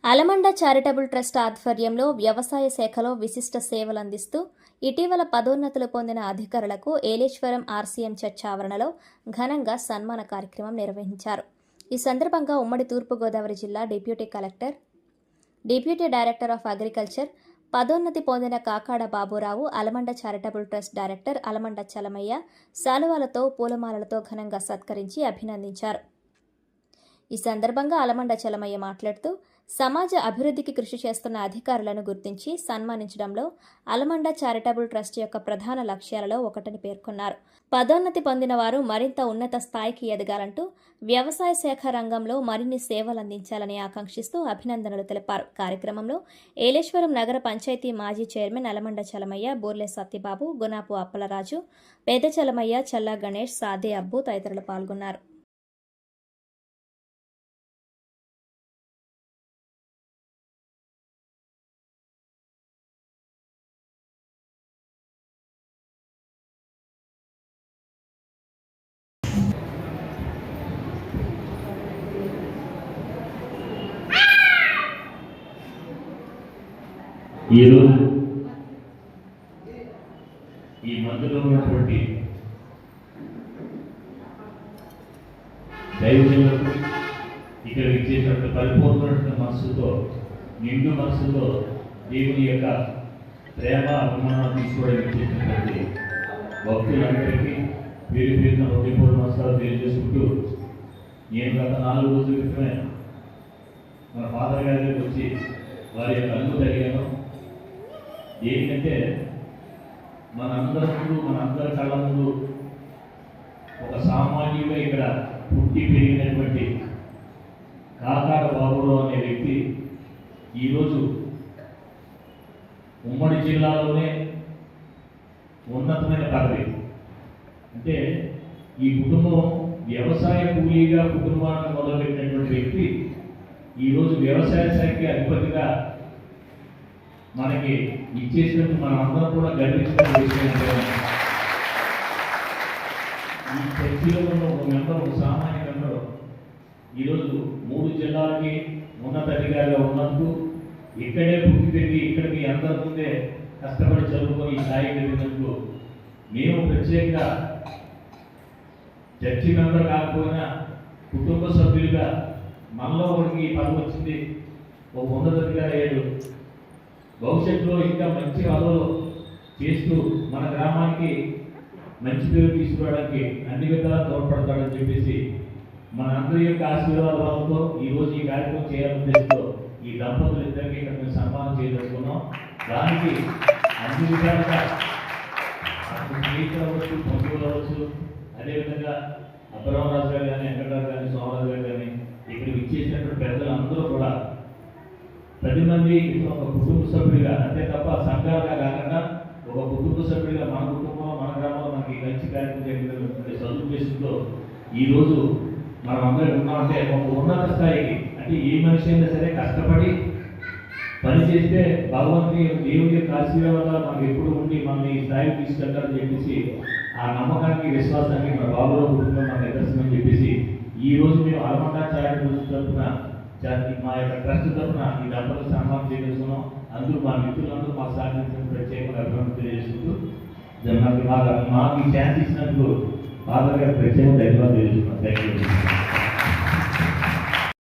Allamanda charitable trust ఆధ్వర్యంలో వ్యవసాయ శాఖలో విశిష్ట సేవలు అందిస్తూ ఇటీవల పదోన్నతులు పొందిన అధికారులకు ఏలేశ్వరం ఆర్సీఎం చర్చ్ ఆవరణలో ఘనంగా సన్మాన కార్యక్రమం నిర్వహించారు. ఈ సందర్భంగా ఉమ్మడి తూర్పుగోదావరి జిల్లా deputy collector, deputy director of agriculture పదోన్నతి పొందిన Kakada Baburao, Alamanda charitable trust director Alamanda Chalamayya శాలువాలతో పూలమాలలతో ఘనంగా సత్కరించి అభినందించారు. ఈ సందర్భంగా అలమండ చలమయ్య మాట్లాడుతూ సమాజ అభివృద్ధికి కృషి చేస్తున్న అధికారులను గుర్తించి సన్మానించడంలో అలమండ చారిటబుల్ ట్రస్ట్ యొక్క ప్రధాన లక్ష్యాలలో ఒకటని పేర్కొన్నారు. పదోన్నతి పొందిన వారు మరింత ఉన్నత స్థాయికి ఎదగాలంటూ వ్యవసాయ శాఖ రంగంలో మరిన్ని సేవలు అందించాలని ఆకాంక్షిస్తూ అభినందనలు తెలిపారు. కార్యక్రమంలో ఏలేశ్వరం నగర పంచాయతీ మాజీ చైర్మన్ అలమండ చలమయ్య, బూర్లే సత్యబాబు, గునాపు అప్పలరాజు, పేద చలమయ్య, చల్లా గణేష్, సాదే అబ్బు తదితరులు పాల్గొన్నారు. ఈరోజు ఈ మధ్యలో ఉన్నటువంటి దైవజనులకు ఇక్కడ ఇచ్చేటువంటి పరిపూర్ణమైన మనసుతో, నిండు మనసుతో దేవుని యొక్క ప్రేమ అభిమానాలు తీసుకోవడానికి ఇచ్చేసినటువంటి భక్తులందరికీ పేరు పేరున హృదయపూర్వక నమస్కారాలు తెలియజేసుకుంటూ, నేను గత 4 రోజుల క్రితమే మన ఫాదర్ గారి దగ్గరికి వచ్చి వారి యొక్క అనుమతి అడిగాను. ఏంటంటే మనందరి కళ్ళ ముందు ఒక సామాన్యుగా ఇక్కడ పుట్టి పెరిగినటువంటి కాకాడ బాబురావు అనే వ్యక్తి ఈరోజు ఉమ్మడి జిల్లాలోనే ఉన్నతమైన పదవి. అంటే ఈ కుటుంబం వ్యవసాయ కూలీగా కుటుంబాన్ని మొదలుపెట్టినటువంటి వ్యక్తి ఈరోజు వ్యవసాయ శాఖకి అధిపతిగా మనకి ఇచ్చేసినట్టు మనం అందరం కూడా గర్వించిన విషయం. ఈ చర్చిలో ఉన్న ఒక మెంబర్, ఒక సామాన్య మెంబర్ ఈరోజు 3 జిల్లాలకి ఉన్నతాధికారిగా ఉన్నందుకు, ఇక్కడే పుట్టి పెరిగి ఇక్కడ మీ అందరి ముందే కష్టపడి చదువుకొని ఈ స్థాయికి వెళ్ళినందుకు మేము ప్రత్యేకంగా చర్చి మెంబర్ కాకపోయినా కుటుంబ సభ్యులుగా మనలో ఒకరికి పదవి వచ్చింది, ఒక ఉన్నతాధికారి అయ్యాడు, భవిష్యత్తులో ఇంకా మంచి పదవులు చేస్తూ మన గ్రామానికి మంచి పేరు తీసుకురావడానికి అన్ని విధాలా తోడ్పడతాడని చెప్పేసి మన అందరి యొక్క ఆశీర్వాదాలతో ఈరోజు ఈ కార్యక్రమం చేయాలని ఉద్దేశంతో ఈ దంపతులు ఇద్దరికి ఇక్కడ మేము సన్మానం చేయదలుచుకున్నాం. దానికి అన్ని విధాలుగా స్నేహితులు అవ్వచ్చు, బంధువులు అవ్వచ్చు, అదేవిధంగా అబ్బరామరాజు గారు కానీ, వెంకటరాజు కానీ, సోమరాజు గారు కానీ, ఇక్కడ ఇచ్చేసినటువంటి పెద్దలు అందరూ కూడా 10 మంది ఒక కుటుంబ సభ్యుడిగా, అంతే తప్ప సంఘాలుగా కాకుండా ఒక కుటుంబ సభ్యుడిగా మన కుటుంబంలో, మన గ్రామంలో మనకి మంచి కార్యక్రమం జరిగినటువంటి సదుద్దేశంతో ఈరోజు మనం అందరం ఉన్నామంటే ఒక ఉన్నత స్థాయికి, అంటే ఏ మనిషి అయినా సరే కష్టపడి పని చేస్తే దేవుని యొక్క ఆశీర్వాదాలు మనకి ఎప్పుడు ఉండి మనల్ని ఈ స్థాయికి తీసుకెళ్తారని చెప్పేసి ఆ నమ్మకానికి, విశ్వాసానికి మన బాబురావు కుటుంబం మన నిదర్శనం చెప్పేసి ఈరోజు మేము అలమండ చారిటబుల్ తరఫున, మా యొక్క ట్రస్ట్ తరఫున ఈ దంపతులు సన్మానం చేయదలుచుకున్నాం. అందుకు మా మిత్రులందరూ మాకు సహకరించిన ప్రత్యేకంగా అభినందన తెలియజేసుకుంటూ, మాకు ఈ ఛాన్స్ ఇచ్చినందుకు ఫాదర్ గారు ప్రత్యేకంగా ధన్యవాదాలు తెలియజేస్తున్నాం. Thank you.